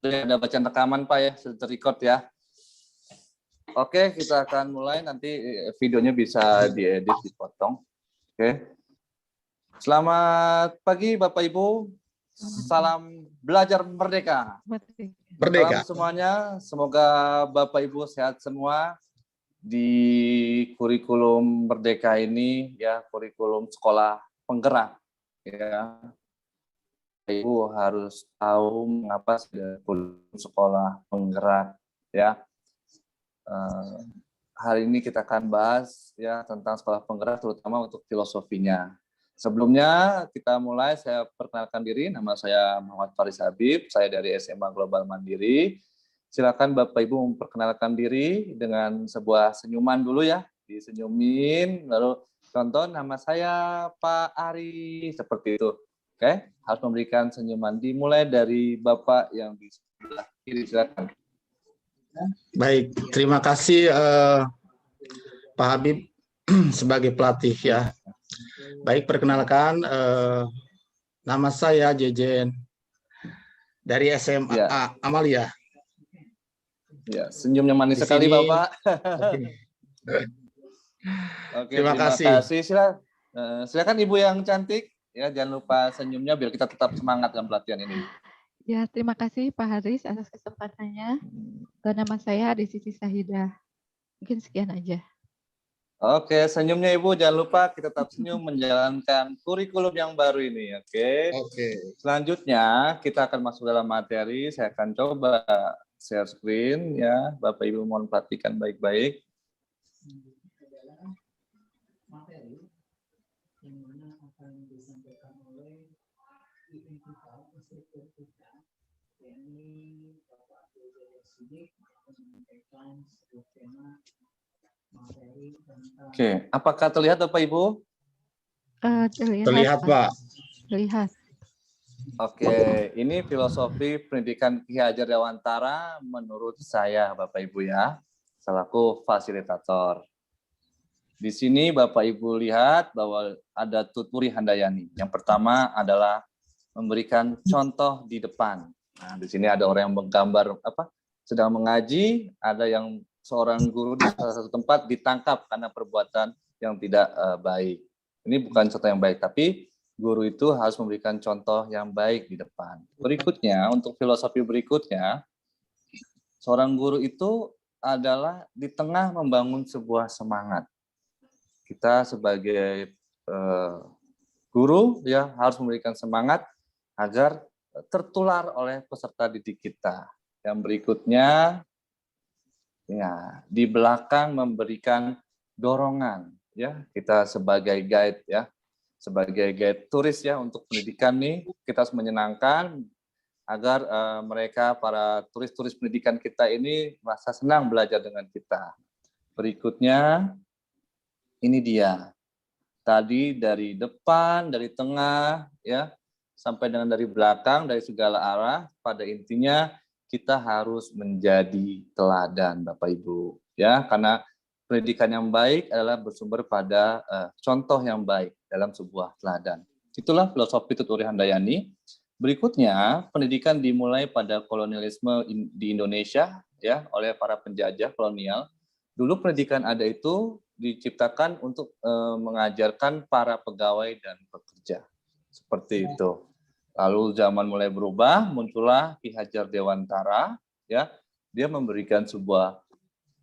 Ada bacaan rekaman Pak ya, sudah terrecord ya. Oke, kita akan mulai, nanti videonya bisa diedit, dipotong. Oke. Selamat pagi Bapak Ibu. Salam belajar merdeka. Merdeka. Salam semuanya, semoga Bapak Ibu sehat semua di kurikulum merdeka ini ya, kurikulum sekolah penggerak ya. Ibu harus tahu mengapa ada kurikulum sekolah penggerak ya. Hari ini kita akan bahas ya tentang sekolah penggerak, terutama untuk filosofinya. Sebelumnya kita mulai, saya perkenalkan diri, nama saya Muhammad Faris Habib, saya dari SMA Global Mandiri. Silakan Bapak Ibu memperkenalkan diri dengan sebuah senyuman dulu ya, disenyumin, lalu contoh nama saya Pak Ari, seperti itu. Oke, harus memberikan senyuman. Dimulai dari Bapak yang di sebelah kiri, silakan. Baik, terima kasih Pak Habib sebagai pelatih ya. Baik, perkenalkan nama saya Jejen dari SMA Ya. Amalia. Ya, senyumnya manis Di sekali sini, Bapak. Oke, terima kasih. Silakan Ibu yang cantik ya, jangan lupa senyumnya biar kita tetap semangat dalam pelatihan ini. Ya, terima kasih Pak Haris atas kesempatannya. Nama saya Adesiti Sahidah. Mungkin sekian aja. Oke, senyumnya Ibu, jangan lupa kita tetap senyum menjalankan kurikulum yang baru ini. Oke. Selanjutnya kita akan masuk dalam materi. Saya akan coba share screen ya. Bapak Ibu mohon perhatikan baik-baik. Materi yang mana akan disampaikan oleh instruktur kita, yakni Bapak Abdul Sidik, akan menyampaikan sebuah tema materi tentang. Oke, apakah terlihat Bapak Ibu? Terlihat Pak. Terlihat. Oke, ini filosofi pendidikan Ki Hajar Dewantara menurut saya Bapak Ibu ya, selaku fasilitator. Di sini Bapak Ibu lihat bahwa ada tuturi handayani. Yang pertama adalah memberikan contoh di depan. Nah, di sini ada orang yang menggambar sedang mengaji, ada yang seorang guru di salah satu tempat ditangkap karena perbuatan yang tidak baik. Ini bukan contoh yang baik, tapi guru itu harus memberikan contoh yang baik di depan. Berikutnya, untuk filosofi berikutnya, seorang guru itu adalah di tengah membangun sebuah semangat. Kita sebagai guru ya harus memberikan semangat agar tertular oleh peserta didik kita. Yang berikutnya ya di belakang memberikan dorongan ya, kita sebagai guide ya, sebagai guide turis ya untuk pendidikan nih, kita harus menyenangkan agar mereka para turis-turis pendidikan kita ini merasa senang belajar dengan kita. Berikutnya ini dia. Tadi dari depan, dari tengah, ya, sampai dengan dari belakang, dari segala arah, pada intinya kita harus menjadi teladan, Bapak Ibu. Ya, karena pendidikan yang baik adalah bersumber pada contoh yang baik dalam sebuah teladan. Itulah filosofi tuturi handayani. Berikutnya, pendidikan dimulai pada kolonialisme di Indonesia, ya, oleh para penjajah kolonial. Dulu pendidikan ada itu diciptakan untuk mengajarkan para pegawai dan pekerja. Seperti itu. Lalu zaman mulai berubah, muncullah Ki Hajar Dewantara, ya. Dia memberikan sebuah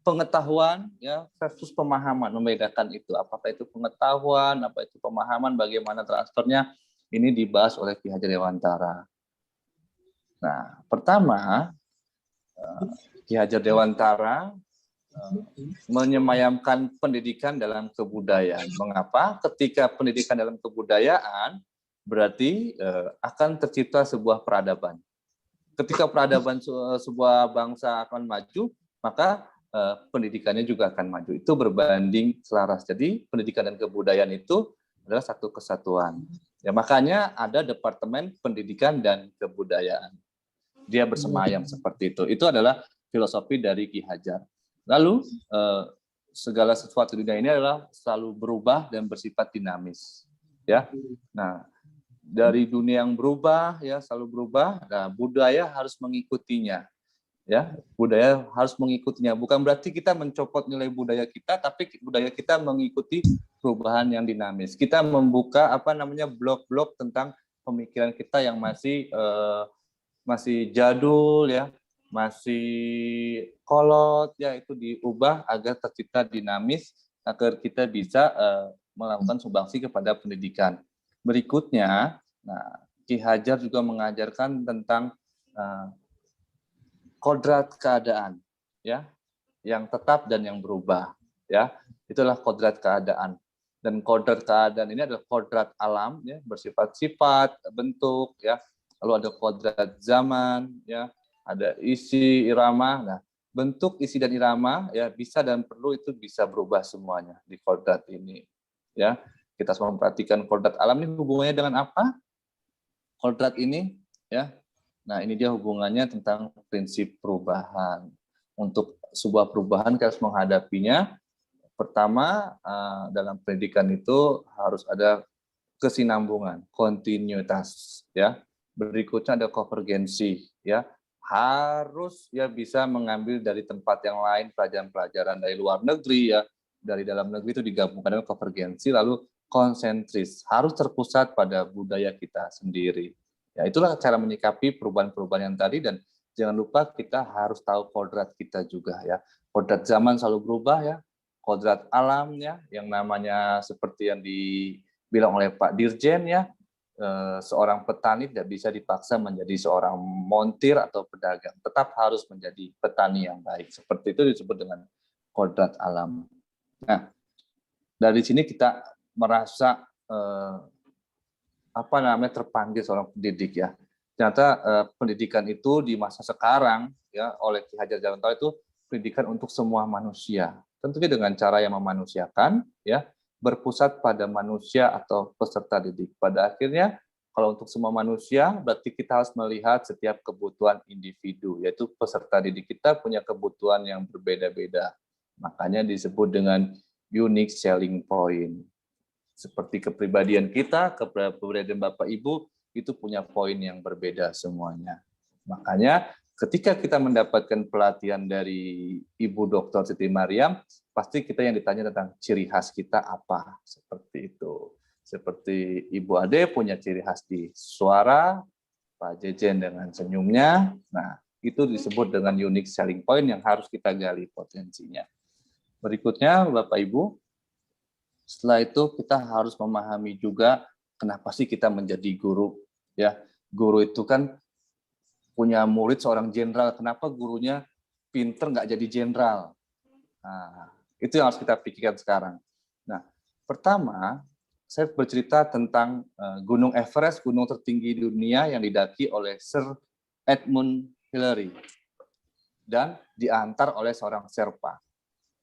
pengetahuan ya versus pemahaman, membedakan itu. Apakah itu pengetahuan, apa itu pemahaman, bagaimana transfernya, ini dibahas oleh Ki Hajar Dewantara. Nah, pertama Ki Hajar Dewantara menyemayamkan pendidikan dalam kebudayaan. Mengapa? Ketika pendidikan dalam kebudayaan, berarti akan tercipta sebuah peradaban. Ketika peradaban sebuah bangsa akan maju, maka pendidikannya juga akan maju. Itu berbanding selaras. Jadi pendidikan dan kebudayaan itu adalah satu kesatuan. Ya, makanya ada Departemen Pendidikan dan Kebudayaan. Dia bersemayam seperti itu. Itu adalah filosofi dari Ki Hajar. Lalu segala sesuatu di dunia ini adalah selalu berubah dan bersifat dinamis. Ya, nah dari dunia yang berubah, ya selalu berubah, nah budaya harus mengikutinya. Ya, budaya harus mengikutinya. Bukan berarti kita mencopot nilai budaya kita, tapi budaya kita mengikuti perubahan yang dinamis. Kita membuka blok-blok tentang pemikiran kita yang masih jadul, ya, masih kolot, ya, itu diubah agar tercipta dinamis, agar kita bisa melakukan sumbangsi kepada pendidikan. Berikutnya, nah, Ki Hajar juga mengajarkan tentang kodrat keadaan, ya, yang tetap dan yang berubah, ya, itulah kodrat keadaan. Dan kodrat keadaan ini adalah kodrat alam, ya, bersifat sifat, bentuk, ya. Lalu ada kodrat zaman, ya, ada isi, irama. Nah, bentuk, isi dan irama, ya, bisa dan perlu itu bisa berubah semuanya di kodrat ini, ya. Kita semua memperhatikan kodrat alam ini hubungannya dengan apa? Kodrat ini, ya. Nah, ini dia hubungannya tentang prinsip perubahan. Untuk sebuah perubahan kita harus menghadapinya. Pertama, dalam pendidikan itu harus ada kesinambungan, kontinuitas, ya. Berikutnya ada konvergensi, ya. Harus ya bisa mengambil dari tempat yang lain pelajaran-pelajaran dari luar negeri, ya. Dari dalam negeri itu digabungkan dengan konvergensi, lalu konsentris, harus terpusat pada budaya kita sendiri. Ya, itulah cara menyikapi perubahan-perubahan yang tadi, dan jangan lupa kita harus tahu kodrat kita juga, ya. Kodrat zaman selalu berubah, ya. Kodrat alamnya yang namanya seperti yang dibilang oleh Pak Dirjen, ya, seorang petani tidak bisa dipaksa menjadi seorang montir atau pedagang, tetap harus menjadi petani yang baik. Seperti itu disebut dengan kodrat alam. Nah, dari sini kita merasa terpanggil seorang pendidik, ya. Ternyata pendidikan itu di masa sekarang, ya, oleh Ki Hajar Dewantara itu pendidikan untuk semua manusia. Tentunya dengan cara yang memanusiakan, ya, berpusat pada manusia atau peserta didik. Pada akhirnya, kalau untuk semua manusia, berarti kita harus melihat setiap kebutuhan individu, yaitu peserta didik kita punya kebutuhan yang berbeda-beda. Makanya disebut dengan unique selling point. Seperti kepribadian kita, kepribadian Bapak Ibu, itu punya poin yang berbeda semuanya. Makanya ketika kita mendapatkan pelatihan dari Ibu Dr. Siti Mariam, pasti kita yang ditanya tentang ciri khas kita apa, seperti itu. Seperti Ibu Ade punya ciri khas di suara, Pak Jejen dengan senyumnya, nah itu disebut dengan unique selling point yang harus kita gali potensinya. Berikutnya, Bapak Ibu, setelah itu kita harus memahami juga kenapa sih kita menjadi guru, ya. Guru itu kan punya murid seorang jenderal, kenapa gurunya pinter nggak jadi jenderal? Nah, itu yang harus kita pikirkan sekarang. Nah, pertama saya bercerita tentang Gunung Everest, gunung tertinggi di dunia yang didaki oleh Sir Edmund Hillary dan diantar oleh seorang Sherpa.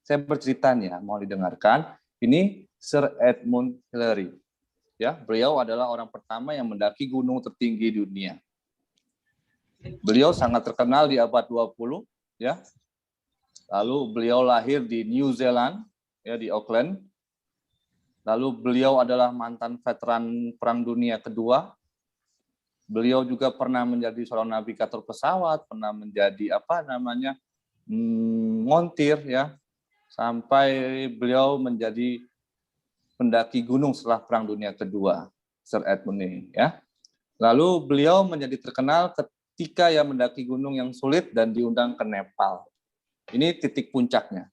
Saya bercerita nih, ya, mau didengarkan. Ini Sir Edmund Hillary. Ya, beliau adalah orang pertama yang mendaki gunung tertinggi di dunia. Beliau sangat terkenal di abad 20, ya. Lalu beliau lahir di New Zealand, ya, di Auckland. Lalu beliau adalah mantan veteran Perang Dunia Kedua. Beliau juga pernah menjadi seorang navigator pesawat, pernah menjadi montir, ya. Sampai beliau menjadi pendaki gunung setelah Perang Dunia Kedua, Sir Edmund ini, ya. Lalu beliau menjadi terkenal ketika ia mendaki gunung yang sulit dan diundang ke Nepal. Ini titik puncaknya.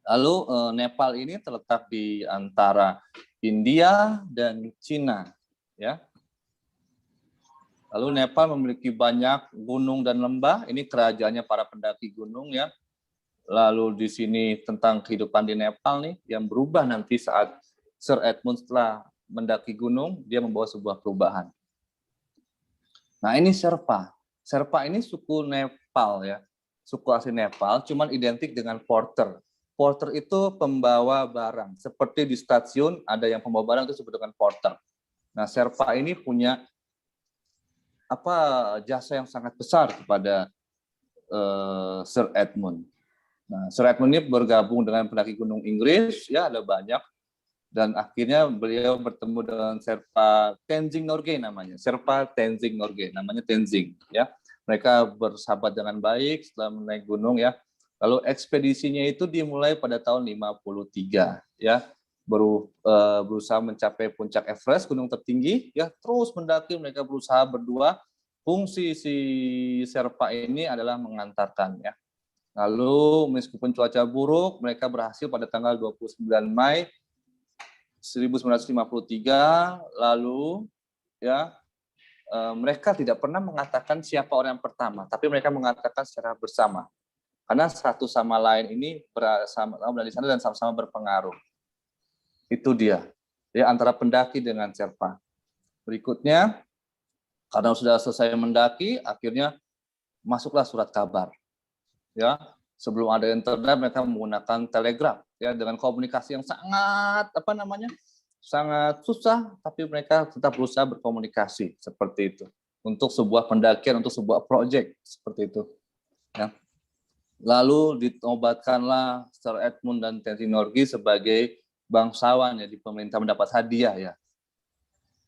Lalu Nepal ini terletak di antara India dan Cina, ya. Lalu Nepal memiliki banyak gunung dan lembah. Ini kerajaannya para pendaki gunung, ya. Lalu di sini tentang kehidupan di Nepal nih yang berubah nanti saat Sir Edmund setelah mendaki gunung, dia membawa sebuah perubahan. Nah, ini Sherpa. Sherpa ini suku Nepal, ya. Suku asli Nepal, cuman identik dengan porter. Porter itu pembawa barang. Seperti di stasiun ada yang pembawa barang itu disebut dengan porter. Nah, Sherpa ini punya jasa yang sangat besar kepada Sir Edmund. Nah, Sir Edmund ini bergabung dengan pendaki gunung Inggris, ya ada banyak, dan akhirnya beliau bertemu dengan Sherpa Tenzing Norgay namanya, Sherpa Tenzing Norgay, namanya Tenzing, ya. Mereka bersahabat dengan baik setelah menaik gunung, ya. Lalu ekspedisinya itu dimulai pada tahun 53, ya. Berusaha mencapai puncak Everest, gunung tertinggi, ya. Terus mendaki, mereka berusaha berdua. Fungsi si Sherpa ini adalah mengantarkan, ya. Lalu meskipun cuaca buruk, mereka berhasil pada tanggal 29 Mei 1953. Lalu ya mereka tidak pernah mengatakan siapa orang yang pertama, tapi mereka mengatakan secara bersama. Karena satu sama lain ini bersama di sana dan sama-sama berpengaruh. Itu dia. Ya, antara pendaki dengan Sherpa. Berikutnya, karena sudah selesai mendaki, akhirnya masuklah surat kabar. Ya, sebelum ada internet mereka menggunakan telegraf, ya, dengan komunikasi yang sangat sangat susah, tapi mereka tetap berusaha berkomunikasi seperti itu untuk sebuah pendakian, untuk sebuah proyek seperti itu, ya. Lalu dinobatkanlah Sir Edmund dan Tenzing Norgay sebagai bangsawan, ya, di pemerintah, mendapat hadiah, ya.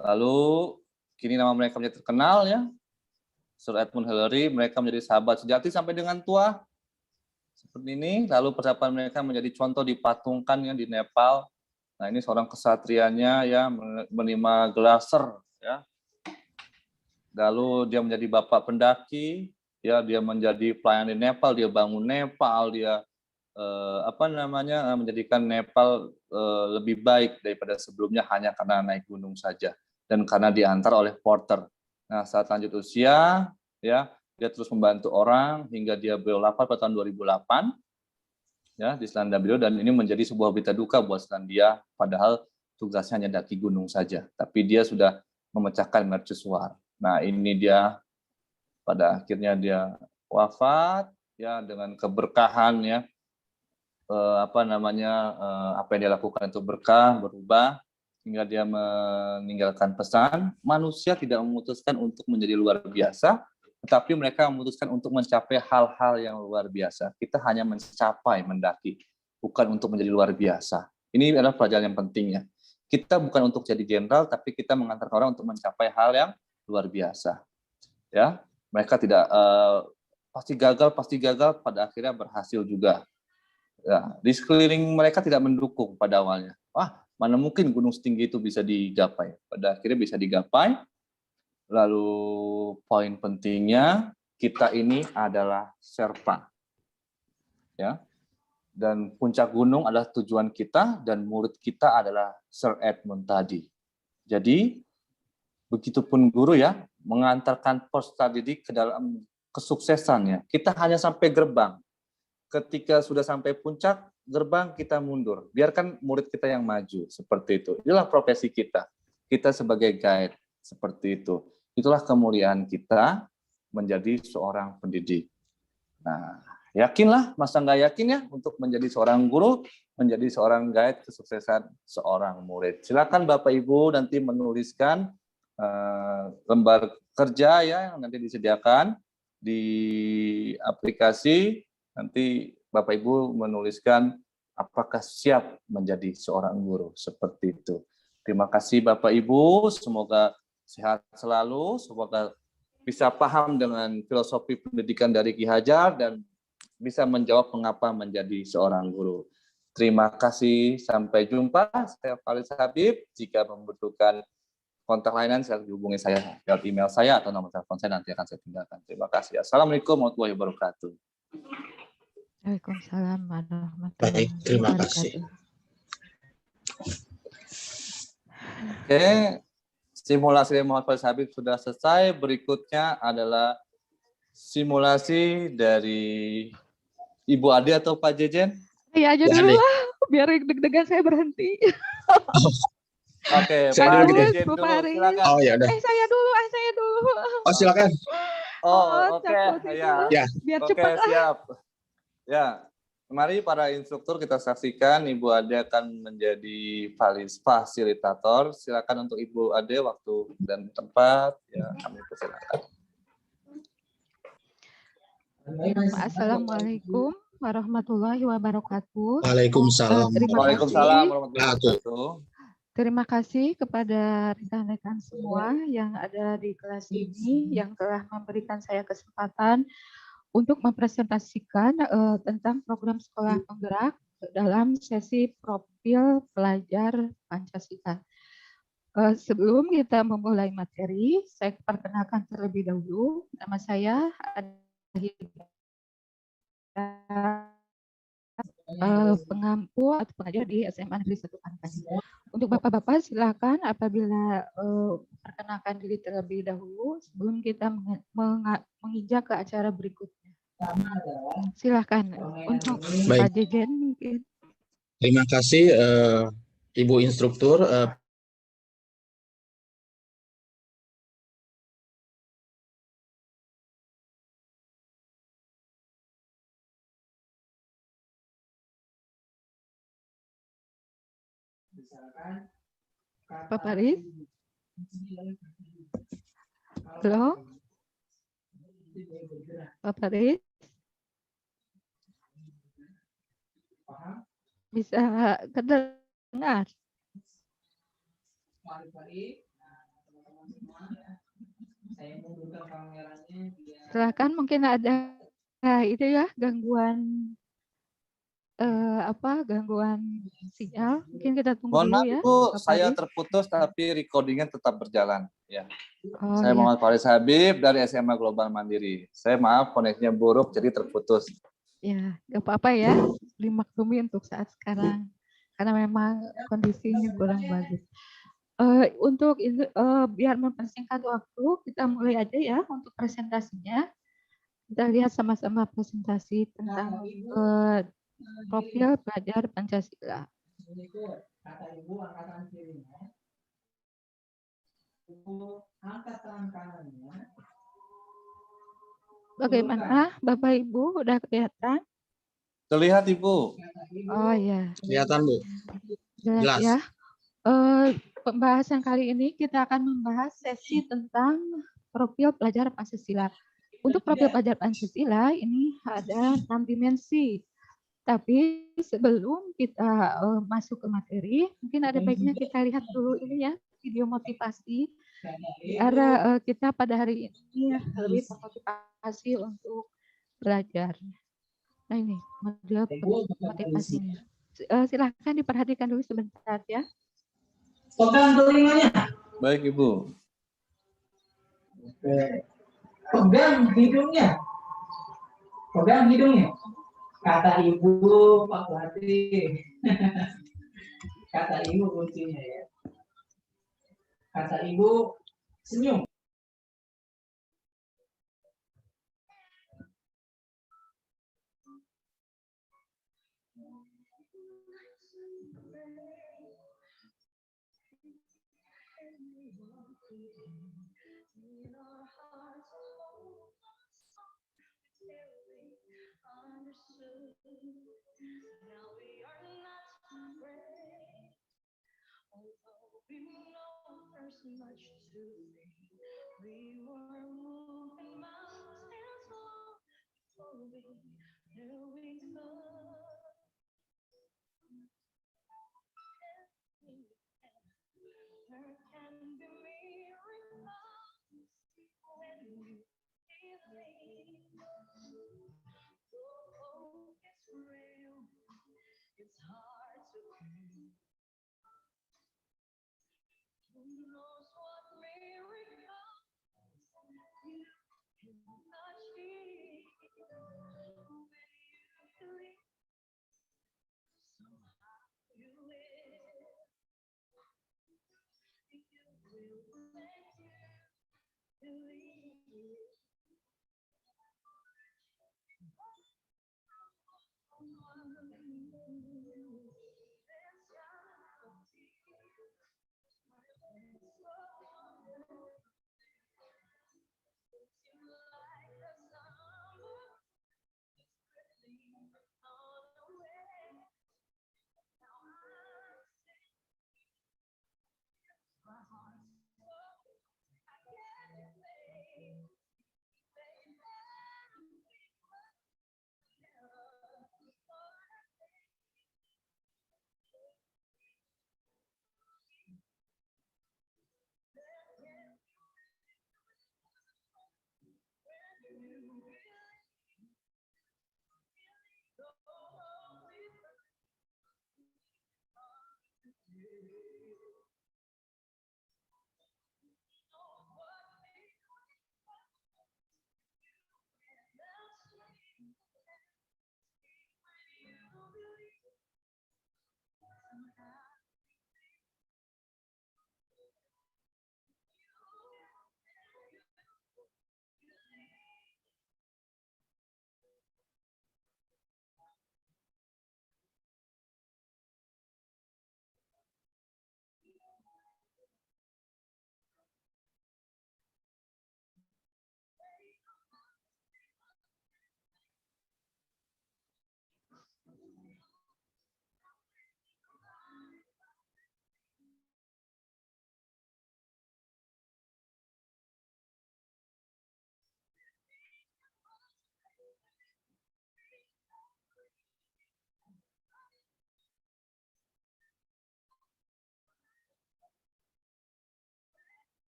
Lalu kini nama mereka menjadi terkenal, ya, Sir Edmund Hillary. Mereka menjadi sahabat sejati sampai dengan tua. Seperti ini. Lalu persiapan mereka menjadi contoh dipatungkan, ya, di Nepal. Nah, ini seorang kesatrianya, ya, menerima gelar Sir, ya. Lalu dia menjadi bapak pendaki, ya, dia menjadi pelayan di Nepal, dia bangun Nepal, dia menjadikan Nepal lebih baik daripada sebelumnya hanya karena naik gunung saja dan karena diantar oleh porter. Nah, saat lanjut usia, ya, dia terus membantu orang hingga dia beliau wafat pada tahun 2008, ya, di Selandia Baru, dan ini menjadi sebuah berita duka buat Selandia, padahal tugasnya hanya daki gunung saja, tapi dia sudah memecahkan mercusuar. Nah, ini dia pada akhirnya dia wafat, ya, dengan keberkahan, ya, apa yang dia lakukan itu berkah, berubah, hingga dia meninggalkan pesan, manusia tidak memutuskan untuk menjadi luar biasa, tetapi mereka memutuskan untuk mencapai hal-hal yang luar biasa. Kita hanya mencapai, mendaki, bukan untuk menjadi luar biasa. Ini adalah pelajaran yang penting, ya. Kita bukan untuk jadi jenderal, tapi kita mengantarkan orang untuk mencapai hal yang luar biasa. Ya, mereka tidak pasti gagal, pada akhirnya berhasil juga. Ya, di sekeliling mereka tidak mendukung pada awalnya. Wah, mana mungkin gunung setinggi itu bisa digapai. Pada akhirnya bisa digapai. Lalu poin pentingnya, kita ini adalah Sherpa, ya. Dan puncak gunung adalah tujuan kita, dan murid kita adalah Sir Edmund tadi. Jadi begitupun guru, ya, mengantarkan peserta didik ke dalam kesuksesannya. Kita hanya sampai gerbang. Ketika sudah sampai puncak gerbang, kita mundur. Biarkan murid kita yang maju, seperti itu. Inilah profesi kita. Kita sebagai guide, seperti itu. Itulah kemuliaan kita menjadi seorang pendidik. Nah, yakinlah, masa nggak yakin, ya, untuk menjadi seorang guru, menjadi seorang guide kesuksesan seorang murid. Silakan Bapak Ibu nanti menuliskan lembar kerja, ya, yang nanti disediakan di aplikasi. Nanti Bapak Ibu menuliskan apakah siap menjadi seorang guru, seperti itu. Terima kasih Bapak Ibu, semoga sehat selalu, semoga bisa paham dengan filosofi pendidikan dari Ki Hajar dan bisa menjawab mengapa menjadi seorang guru. Terima kasih, sampai jumpa. Saya Faris Habib. Jika membutuhkan kontak layanan, saya hubungi saya lewat email saya atau nomor telepon saya, nanti akan saya tinggalkan. Terima kasih. Assalamualaikum warahmatullahi wabarakatuh. Waalaikumsalam warahmatullahi wabarakatuh. Baik, terima kasih. Oke, simulasi Muhammad Faris Habib sudah selesai. Berikutnya adalah simulasi dari Ibu Ade atau Pak Jejen. Iya aja dulu lah, biar deg-degan saya berhenti. Oke, saya Pak dulu, Jejen dulu, silakan. Oh ya udah. Saya dulu. Oh silakan. Oke, ya. Biar Oke, cepat lah. siap. Ya, mari para instruktur kita saksikan Ibu Ade akan menjadi fasilitator. Silakan untuk Ibu Ade waktu dan tempat, ya, kami persilakan. Assalamualaikum warahmatullahi wabarakatuh. Waalaikumsalam. Waalaikumsalam warahmatullahi wabarakatuh. wabarakatuh. Terima kasih kepada rekan-rekan semua yang ada di kelas ini yang telah memberikan saya kesempatan untuk mempresentasikan tentang program sekolah penggerak dalam sesi profil pelajar Pancasila. Sebelum kita memulai materi, saya perkenalkan terlebih dahulu. Nama saya pengampu atau pengajar di SMA Negeri 1 Pantai. Untuk Bapak-Bapak silakan apabila perkenalkan diri terlebih dahulu sebelum kita menginjak ke acara berikutnya. Silakan untuk Pak Jejen mungkin. Terima kasih Ibu Instruktur. Pak Faris. Halo. Pak Faris. Bisa kedengar? Silakan, mungkin ada itu ya gangguan gangguan sinyal. Mungkin kita tunggu Mohon dulu maaf ya. Bu, Pak saya Faris. terputus tapi recordingnya tetap berjalan. Ya. Oh, Saya iya. Muhammad Faris Habib dari SMA Global Mandiri. Saya maaf koneksinya buruk jadi terputus. Ya, nggak apa-apa ya, dimaklumi untuk saat sekarang karena memang kondisinya kurang bagus. Untuk biar mempersingkat waktu, kita mulai aja ya untuk presentasinya. Kita lihat sama-sama presentasi tentang profil pelajar Pancasila. Bagaimana, Bapak Ibu, udah kelihatan? Terlihat Ibu. Oh ya. Kelihatan Bu. Jelas ya. Pembahasan kali ini kita akan membahas sesi tentang profil pelajar Pancasila. Untuk profil pelajar Pancasila ini ada 6 dimensi. Tapi sebelum kita masuk ke materi, mungkin ada baiknya kita lihat dulu ini ya, video motivasi. Biar kita pada hari ini lebih termotivasi untuk belajar. Nah ini model motivasinya. Silahkan diperhatikan dulu sebentar ya. Pegang telinganya. Baik Ibu. Pegang hidungnya. Pegang hidungnya. Kata Ibu, Pak Bupati. Kata Ibu kuncinya ya. Kata Ibu, senyum.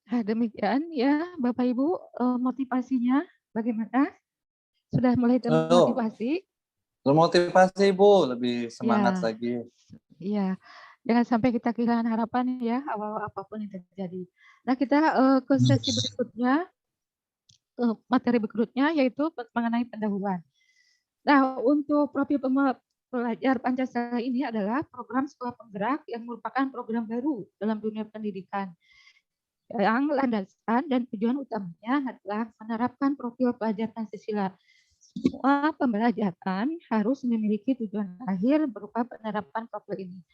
Nah, demikian ya Bapak Ibu, motivasinya bagaimana? Sudah mulai Oh, termotivasi? termotivasi Ibu, lebih semangat Ya, lagi. iya. Jangan sampai kita kehilangan harapan ya awal apapun yang terjadi. Nah, kita ke sesi berikutnya, materi berikutnya yaitu mengenai pendahuluan. Nah, untuk profil pelajar Pancasila ini adalah program sekolah penggerak yang merupakan program baru dalam dunia pendidikan. Yang landasan dan tujuan utamanya adalah menerapkan profil pelajar Pancasila. Semua pembelajaran harus memiliki tujuan akhir berupa penerapan profil ini.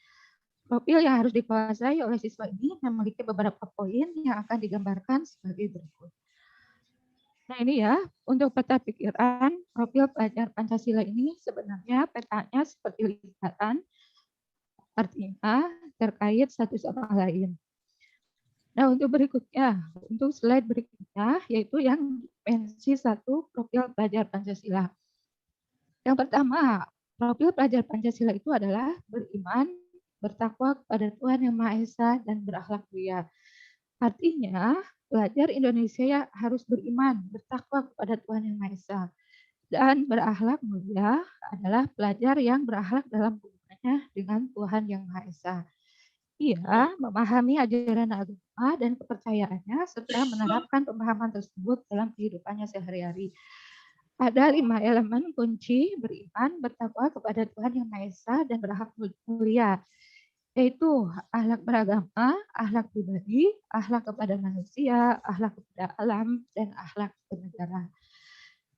Profil yang harus dikuasai oleh siswa ini memiliki beberapa poin yang akan digambarkan sebagai berikut. Nah ini ya, untuk peta pikiran profil pelajar Pancasila ini sebenarnya petanya seperti lingkaran, artinya terkait satu sama lain. Nah, untuk berikutnya, untuk slide berikutnya, yaitu yang dimensi 1 profil pelajar Pancasila. Yang pertama, profil pelajar Pancasila itu adalah beriman, bertakwa kepada Tuhan Yang Maha Esa, dan berakhlak mulia. Artinya, pelajar Indonesia harus beriman, bertakwa kepada Tuhan Yang Maha Esa, dan berakhlak mulia adalah pelajar yang berakhlak dalam hubungannya dengan Tuhan Yang Maha Esa. Ia memahami ajaran agama dan kepercayaannya serta menerapkan pemahaman tersebut dalam kehidupannya sehari-hari. Ada 5 elemen kunci beriman, bertakwa kepada Tuhan Yang Maha Esa, dan berakhlak mulia, yaitu akhlak beragama, akhlak pribadi, akhlak kepada manusia, akhlak kepada alam, dan akhlak bernegara.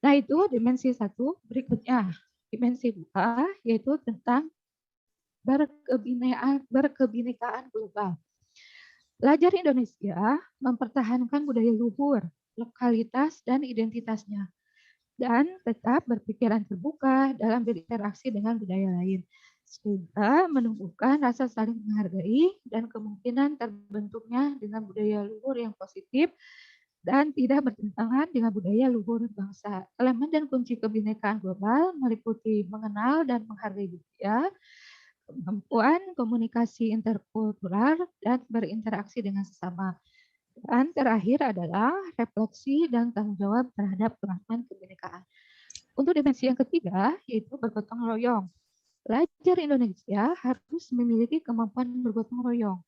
Nah itu dimensi 1. Berikutnya dimensi 2 yaitu tentang berkebinekaan global. Pelajar Indonesia mempertahankan budaya luhur, lokalitas, dan identitasnya, dan tetap berpikiran terbuka dalam berinteraksi dengan budaya lain, sehingga menumbuhkan rasa saling menghargai dan kemungkinan terbentuknya dengan budaya luhur yang positif dan tidak bertentangan dengan budaya luhur bangsa. Elemen dan kunci kebinekaan global meliputi mengenal dan menghargai budaya, kemampuan komunikasi interkultural, dan berinteraksi dengan sesama. Dan terakhir adalah refleksi dan tanggung jawab terhadap pengakuan kebinekaan. Untuk dimensi yang ketiga, yaitu bergotong royong. Pelajar Indonesia harus memiliki kemampuan bergotong royong,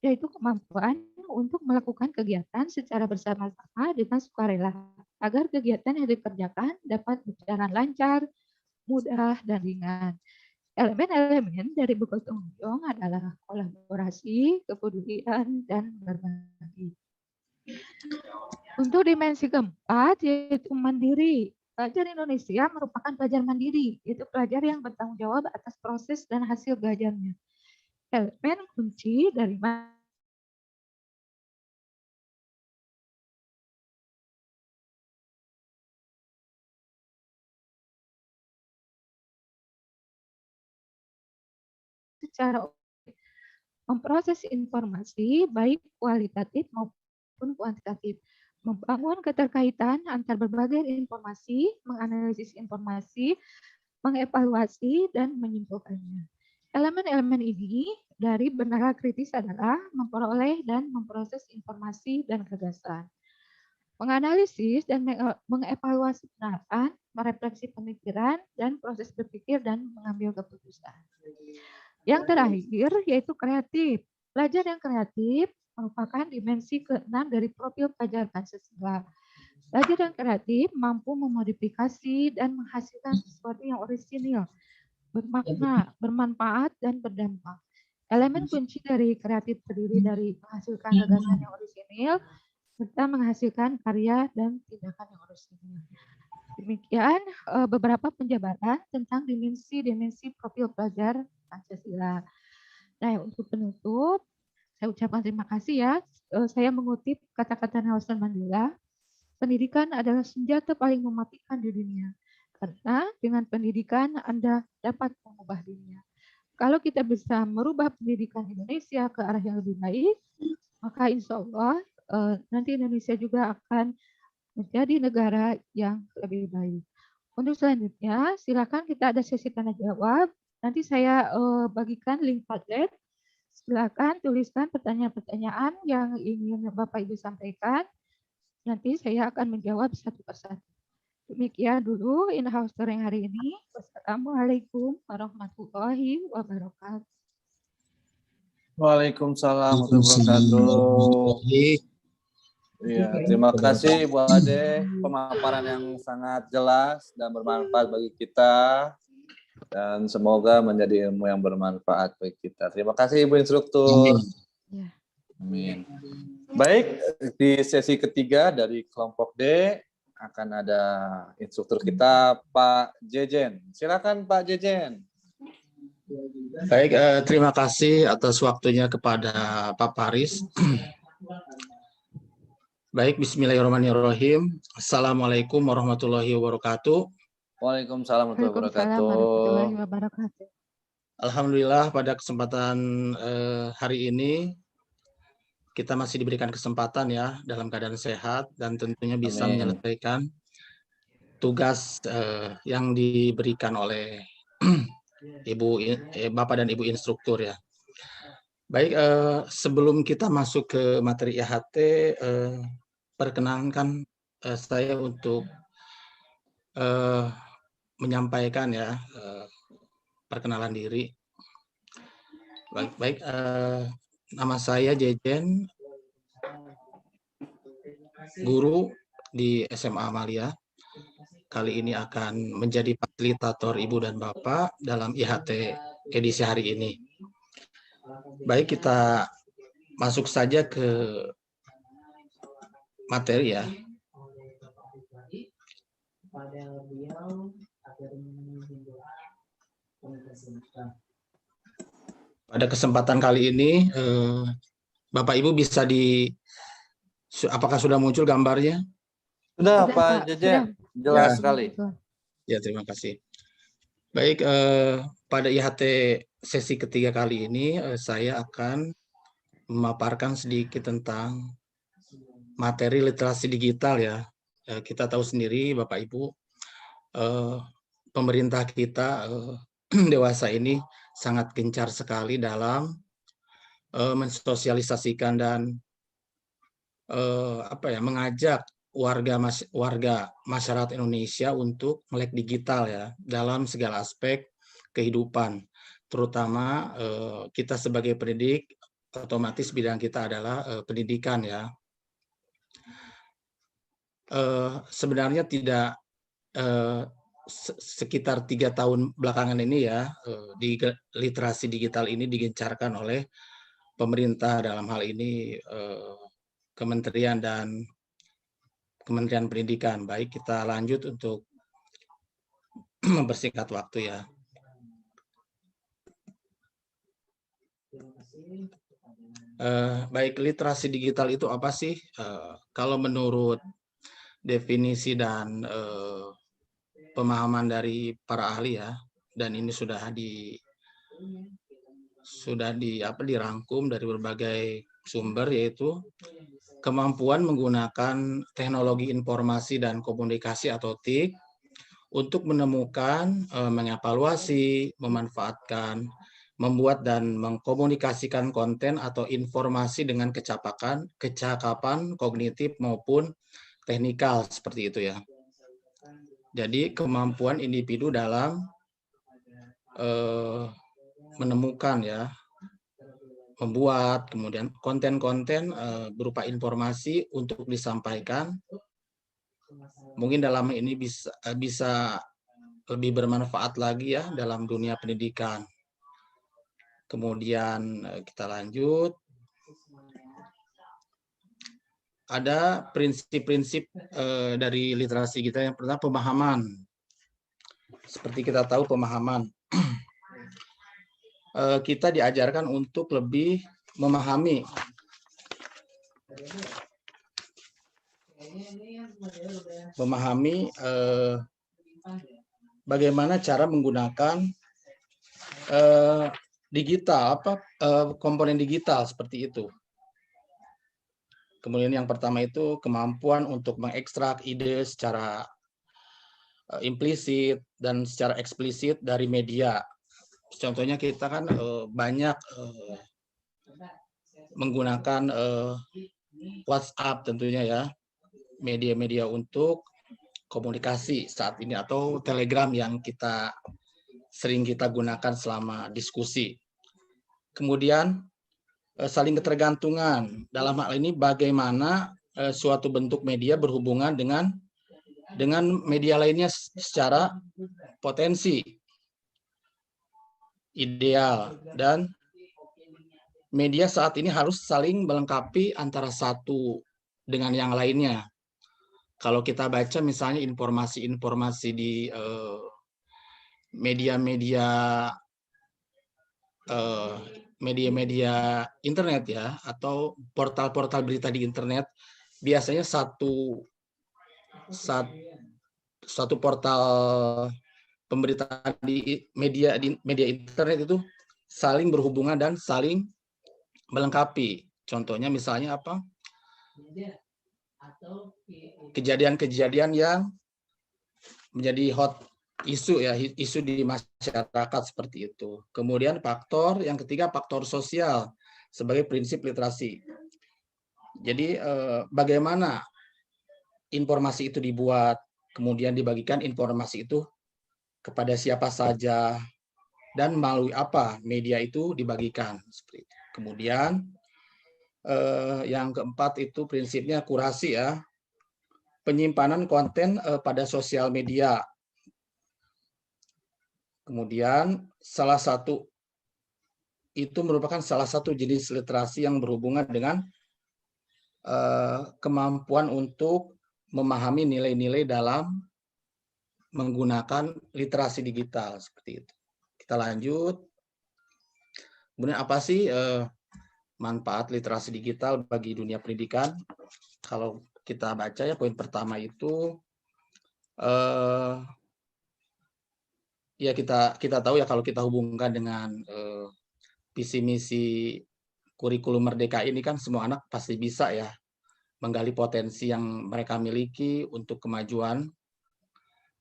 yaitu kemampuan untuk melakukan kegiatan secara bersama-sama dengan sukarela, agar kegiatan yang dikerjakan dapat berjalan lancar, mudah, dan ringan. Elemen-elemen dari bergotong royong adalah kolaborasi, kepedulian, dan berbagi. Untuk dimensi keempat, yaitu mandiri. Pelajar Indonesia merupakan pelajar mandiri, yaitu pelajar yang bertanggung jawab atas proses dan hasil belajarnya. Elemen kunci dari secara memproses informasi baik kualitatif maupun kuantitatif, membangun keterkaitan antar berbagai informasi, menganalisis informasi, mengevaluasi, dan menyimpulkannya. Elemen-elemen ini dari benaran kritis adalah memperoleh dan memproses informasi dan gagasan, menganalisis dan mengevaluasi kebenaran, merefleksi pemikiran, dan proses berpikir dan mengambil keputusan. Yang terakhir yaitu kreatif. Pelajar yang kreatif merupakan dimensi keenam dari profil pelajar Pancasila. Pelajar yang kreatif mampu memodifikasi dan menghasilkan sesuatu yang orisinil, bermakna, bermanfaat, dan berdampak. Elemen kunci dari kreatif terdiri dari menghasilkan gagasan yang orisinil, serta menghasilkan karya dan tindakan yang orisinil. Demikian beberapa penjabaran tentang dimensi-dimensi profil pelajar Pancasila. Nah, untuk penutup, saya ucapkan terima kasih ya. Saya mengutip kata-kata Nelson Mandela, pendidikan adalah senjata paling mematikan di dunia. Karena dengan pendidikan Anda dapat mengubah dunia. Kalau kita bisa merubah pendidikan Indonesia ke arah yang lebih baik, maka insya Allah nanti Indonesia juga akan menjadi negara yang lebih baik. Untuk selanjutnya, silakan kita ada sesi tanya jawab. Nanti saya bagikan link Padlet. Silakan tuliskan pertanyaan-pertanyaan yang ingin Bapak Ibu sampaikan. Nanti saya akan menjawab satu persatu. Demikian dulu in-house touring hari ini. Wassalamualaikum warahmatullahi wabarakatuh. Waalaikumsalam warahmatullahi wabarakatuh. Iya, terima kasih Bu Ade, pemaparan yang sangat jelas dan bermanfaat bagi kita, dan semoga menjadi ilmu yang bermanfaat bagi kita. Terima kasih Ibu Instruktur. Amin. Baik, di sesi ketiga dari kelompok D akan ada instruktur kita Pak Jejen. Silakan Pak Jejen. Baik, terima kasih atas waktunya kepada Pak Paris. Baik, bismillahirrahmanirrahim. Assalamualaikum warahmatullahi wabarakatuh. Waalaikumsalam warahmatullahi Waalaikumsalam warahmatullahi wabarakatuh. wabarakatuh. Alhamdulillah pada kesempatan hari ini kita masih diberikan kesempatan ya dalam keadaan sehat dan tentunya bisa Amin. menyelesaikan tugas yang diberikan oleh Bapak dan Ibu instruktur ya. Baik, sebelum kita masuk ke materi IHT, perkenankan saya untuk menyampaikan ya perkenalan diri. Baik, nama saya Jejen, guru di SMA Amalia. Kali ini akan menjadi fasilitator Ibu dan Bapak dalam IHT edisi hari ini. Baik, kita masuk saja ke materi ya. Pada kesempatan kali ini, Bapak Ibu bisa apakah sudah muncul gambarnya? Sudah Pak Jejen, jelas sekali. Ya, terima kasih. Baik, pada IHT sesi ketiga kali ini, saya akan memaparkan sedikit tentang materi literasi digital ya. Kita tahu sendiri Bapak Ibu, pemerintah kita dewasa ini sangat gencar sekali dalam mensosialisasikan dan mengajak warga masyarakat Indonesia untuk melek digital ya dalam segala aspek kehidupan, terutama kita sebagai pendidik, otomatis bidang kita adalah pendidikan ya. Sebenarnya tidak sekitar 3 tahun belakangan ini ya, di literasi digital ini digencarkan oleh pemerintah, dalam hal ini Kementerian Pendidikan. Baik, kita lanjut untuk mempersingkat waktu ya. Baik, literasi digital itu apa sih? Kalau menurut definisi dan pemahaman dari para ahli ya, dan ini sudah dirangkum dari berbagai sumber, yaitu kemampuan menggunakan teknologi informasi dan komunikasi atau TIK untuk menemukan, mengevaluasi, memanfaatkan, membuat dan mengkomunikasikan konten atau informasi dengan kecakapan kognitif maupun teknikal seperti itu ya. Jadi kemampuan individu dalam menemukan ya, membuat kemudian konten-konten berupa informasi untuk disampaikan, mungkin dalam ini bisa lebih bermanfaat lagi ya dalam dunia pendidikan. Kemudian kita lanjut. Ada prinsip-prinsip dari literasi kita. Yang pertama, pemahaman. Seperti kita tahu, pemahaman. Kita diajarkan untuk lebih memahami bagaimana cara menggunakan digital, komponen digital seperti itu. Kemudian yang pertama itu kemampuan untuk mengekstrak ide secara implisit dan secara eksplisit dari media. Contohnya kita kan banyak menggunakan WhatsApp tentunya ya, media-media untuk komunikasi saat ini, atau Telegram yang sering kita gunakan selama diskusi. Kemudian saling ketergantungan. Dalam hal ini bagaimana suatu bentuk media berhubungan dengan media lainnya secara potensi, ideal, dan media saat ini harus saling melengkapi antara satu dengan yang lainnya. Kalau kita baca misalnya informasi-informasi di media-media internet ya, atau portal-portal berita di internet, biasanya satu portal pemberitaan di media internet itu saling berhubungan dan saling melengkapi. Contohnya misalnya apa? Kejadian-kejadian yang menjadi hot isu ya, isu di masyarakat seperti itu. Kemudian yang ketiga faktor sosial sebagai prinsip literasi. Jadi bagaimana informasi itu dibuat, kemudian dibagikan informasi itu kepada siapa saja, dan melalui apa media itu dibagikan seperti itu. Kemudian yang keempat itu prinsipnya kurasi ya, penyimpanan konten pada sosial media. Kemudian itu merupakan salah satu jenis literasi yang berhubungan dengan kemampuan untuk memahami nilai-nilai dalam menggunakan literasi digital seperti itu. Kita lanjut. Kemudian apa sih manfaat literasi digital bagi dunia pendidikan? Kalau kita baca ya, poin pertama itu ya kita tahu ya, kalau kita hubungkan dengan visi misi kurikulum Merdeka ini kan semua anak pasti bisa ya menggali potensi yang mereka miliki untuk kemajuan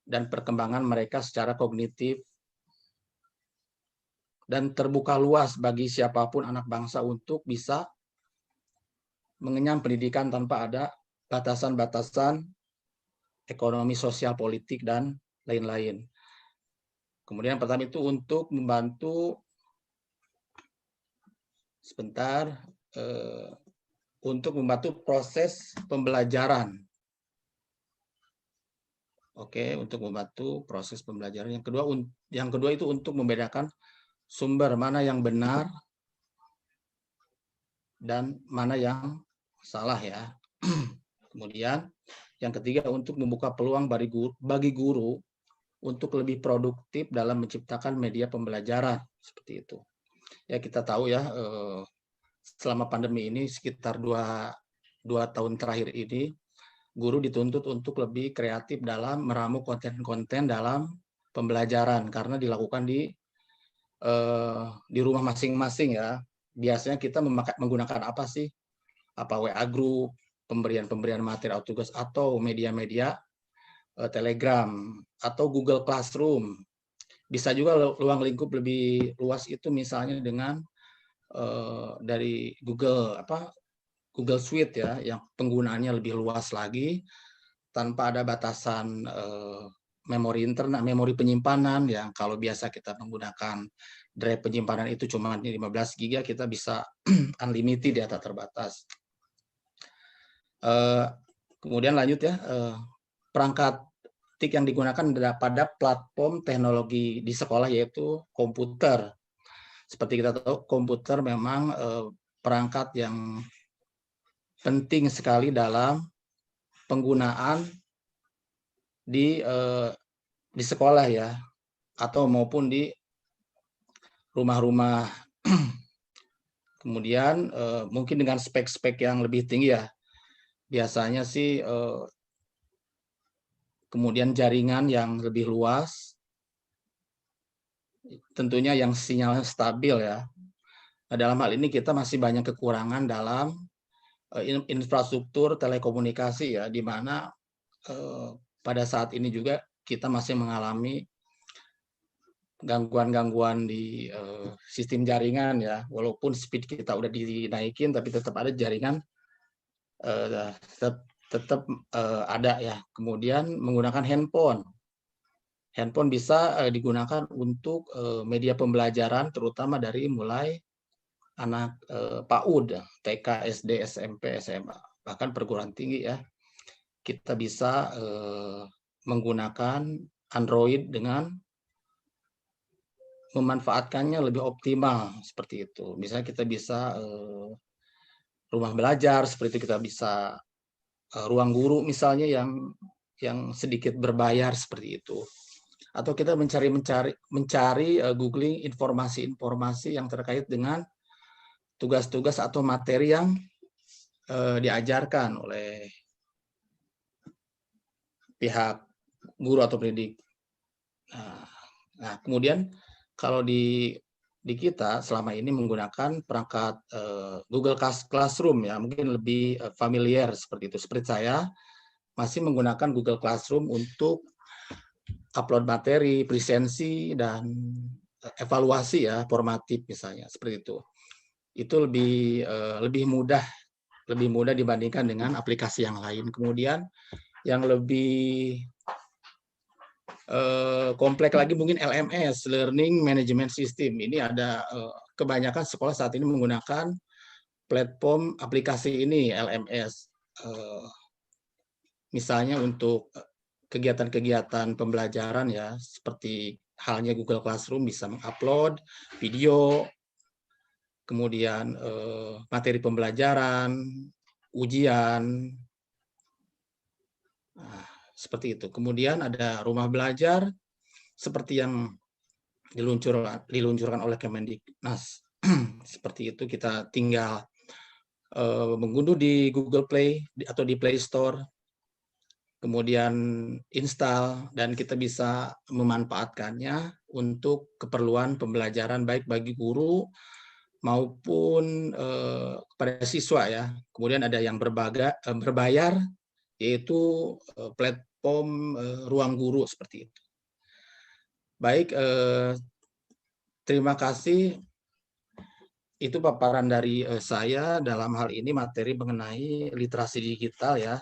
dan perkembangan mereka secara kognitif, dan terbuka luas bagi siapapun anak bangsa untuk bisa mengenyam pendidikan tanpa ada batasan-batasan ekonomi, sosial, politik, dan lain-lain. Kemudian pertama itu untuk membantu untuk membantu proses pembelajaran. Oke, untuk membantu proses pembelajaran. Yang kedua itu untuk membedakan sumber mana yang benar dan mana yang salah ya. Kemudian yang ketiga untuk membuka peluang bagi guru untuk lebih produktif dalam menciptakan media pembelajaran seperti itu. Ya kita tahu ya, selama pandemi ini sekitar dua tahun terakhir ini, guru dituntut untuk lebih kreatif dalam meramu konten-konten dalam pembelajaran karena dilakukan di rumah masing-masing ya. Biasanya kita menggunakan apa sih? Apa WA group, pemberian materi tugas, atau media-media Telegram atau Google Classroom. Bisa juga ruang lingkup lebih luas itu misalnya dengan dari Google Suite ya, yang penggunaannya lebih luas lagi tanpa ada batasan memori internet, memori penyimpanan yang kalau biasa kita menggunakan drive penyimpanan itu cuma 15 GB, kita bisa unlimited data terbatas. Kemudian lanjut ya, perangkat TIK yang digunakan pada platform teknologi di sekolah yaitu komputer. Seperti kita tahu, komputer memang perangkat yang penting sekali dalam penggunaan di sekolah ya, atau maupun di rumah-rumah. Kemudian mungkin dengan spek-spek yang lebih tinggi ya, biasanya sih kemudian jaringan yang lebih luas, tentunya yang sinyalnya stabil ya. Nah, dalam hal ini kita masih banyak kekurangan dalam infrastruktur telekomunikasi ya, di mana pada saat ini juga kita masih mengalami gangguan-gangguan di sistem jaringan ya, walaupun speed kita udah dinaikin tapi tetap ada jaringan tetap ada ya. Kemudian menggunakan handphone bisa digunakan untuk media pembelajaran, terutama dari mulai anak PAUD, TK, SD, SMP, SMA, bahkan perguruan tinggi ya. Kita bisa menggunakan Android dengan memanfaatkannya lebih optimal seperti itu. Misalnya kita bisa rumah belajar seperti itu, kita bisa ruang guru misalnya yang sedikit berbayar seperti itu. Atau kita mencari googling informasi-informasi yang terkait dengan tugas-tugas atau materi yang diajarkan oleh pihak guru atau pendidik. Nah, kemudian kalau di kita selama ini menggunakan perangkat Google Classroom ya, mungkin lebih familiar seperti itu. Seperti saya masih menggunakan Google Classroom untuk upload materi, presensi, dan evaluasi ya, formatif misalnya, seperti itu. Itu lebih mudah dibandingkan dengan aplikasi yang lain. Kemudian yang lebih kompleks lagi mungkin LMS, Learning Management System. Ini ada kebanyakan sekolah saat ini menggunakan platform aplikasi ini, LMS. Misalnya untuk kegiatan-kegiatan pembelajaran ya, seperti halnya Google Classroom bisa mengupload video, kemudian materi pembelajaran, ujian, seperti itu. Kemudian ada rumah belajar seperti yang diluncurkan oleh Kemendiknas. Seperti itu, kita tinggal mengunduh di Google Play atau di Play Store, kemudian install, dan kita bisa memanfaatkannya untuk keperluan pembelajaran baik bagi guru maupun kepada siswa ya. Kemudian ada yang berbayar, yaitu platform ruang guru seperti itu. Baik, terima kasih. Itu paparan dari saya dalam hal ini materi mengenai literasi digital ya.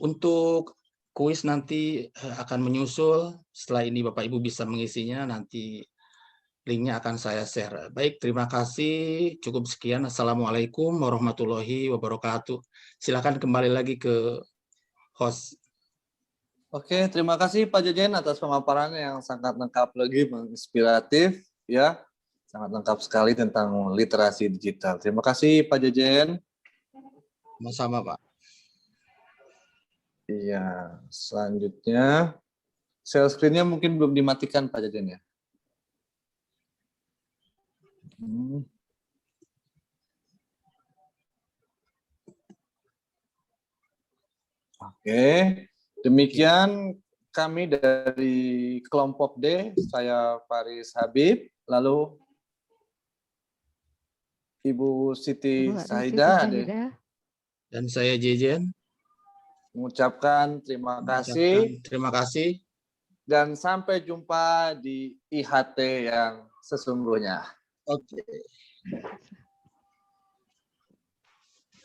Untuk kuis nanti akan menyusul. Setelah ini Bapak Ibu bisa mengisinya, nanti linknya akan saya share. Baik, terima kasih. Cukup sekian. Assalamualaikum warahmatullahi wabarakatuh. Silakan kembali lagi ke host. Oke, terima kasih Pak Jejen atas pemaparannya yang sangat lengkap lagi, menginspiratif ya. Sangat lengkap sekali tentang literasi digital. Terima kasih Pak Jejen. Sama-sama, Pak. Iya, selanjutnya share screen-nya mungkin belum dimatikan Pak Jejen ya. Oke, demikian kami dari kelompok D, saya Faris Habib, lalu Ibu Siti Saida, dan saya Jejen. Mengucapkan terima kasih. Terima kasih. Dan sampai jumpa di IHT yang sesungguhnya. Oke.